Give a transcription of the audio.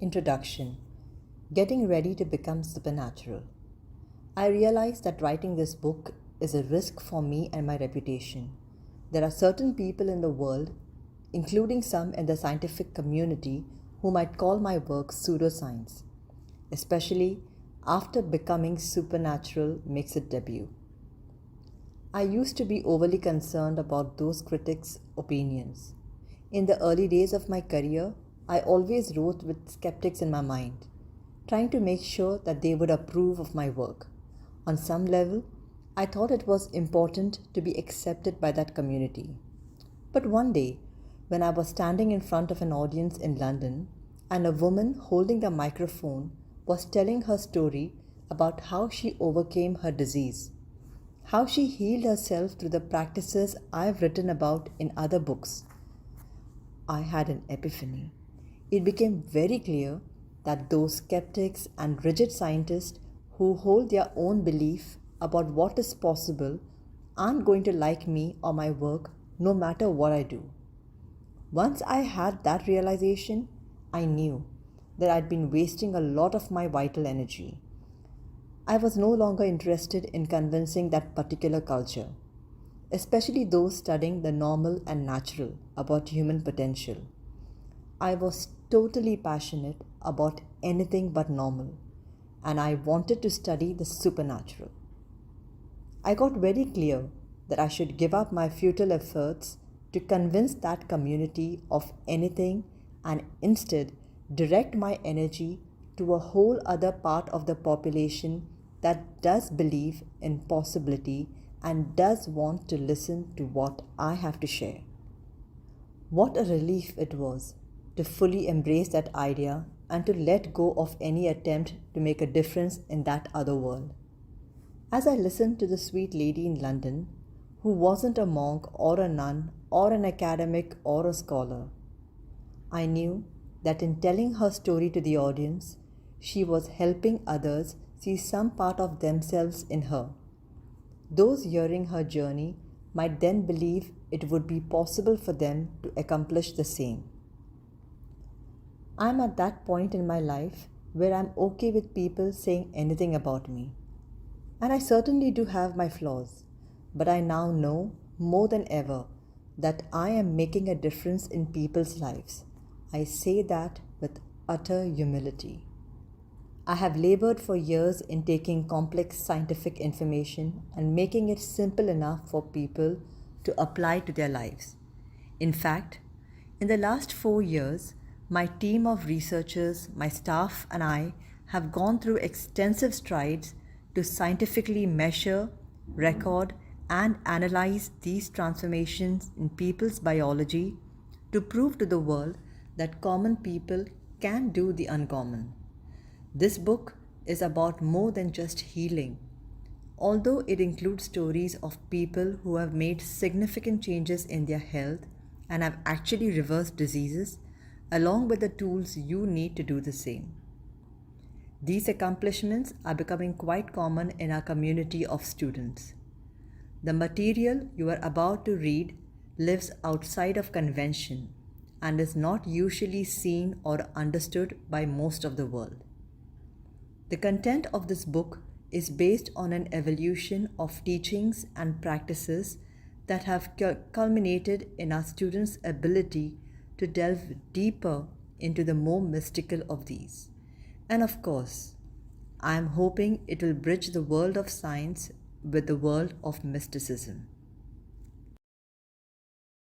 Introduction. Getting ready to become supernatural. I realized that writing this book is a risk for me and my reputation. There are certain people in the world, including some in the scientific community, who might call my work pseudoscience, especially after becoming supernatural makes its debut. I used to be overly concerned about those critics' opinions. In the early days of my career, I always wrote with skeptics in my mind, trying to make sure that they would approve of my work. On some level, I thought it was important to be accepted by that community. But one day, when I was standing in front of an audience in London, and a woman holding the microphone was telling her story about how she overcame her disease, how she healed herself through the practices I've written about in other books, I had an epiphany. It became very clear that those skeptics and rigid scientists who hold their own belief about what is possible aren't going to like me or my work no matter what I do. Once I had that realization, I knew that I'd been wasting a lot of my vital energy. I was no longer interested in convincing that particular culture, especially those studying the normal and natural about human potential. I was totally passionate about anything but normal, and I wanted to study the supernatural. I got very clear that I should give up my futile efforts to convince that community of anything and instead direct my energy to a whole other part of the population that does believe in possibility and does want to listen to what I have to share. What a relief it was to fully embrace that idea and to let go of any attempt to make a difference in that other world. As I listened to the sweet lady in London, who wasn't a monk or a nun or an academic or a scholar, I knew that in telling her story to the audience, she was helping others see some part of themselves in her. Those hearing her journey might then believe it would be possible for them to accomplish the same. I'm at that point in my life where I'm okay with people saying anything about me. And I certainly do have my flaws, but I now know more than ever that I am making a difference in people's lives. I say that with utter humility. I have labored for years in taking complex scientific information and making it simple enough for people to apply to their lives. In fact, in the last 4 years, my team of researchers, my staff, and I have gone through extensive strides to scientifically measure, record, and analyze these transformations in people's biology to prove to the world that common people can do the uncommon. This book is about more than just healing. Although it includes stories of people who have made significant changes in their health and have actually reversed diseases, along with the tools you need to do the same. These accomplishments are becoming quite common in our community of students. The material you are about to read lives outside of convention and is not usually seen or understood by most of the world. The content of this book is based on an evolution of teachings and practices that have culminated in our students' ability to delve deeper into the more mystical of these. And of course, I am hoping it will bridge the world of science with the world of mysticism.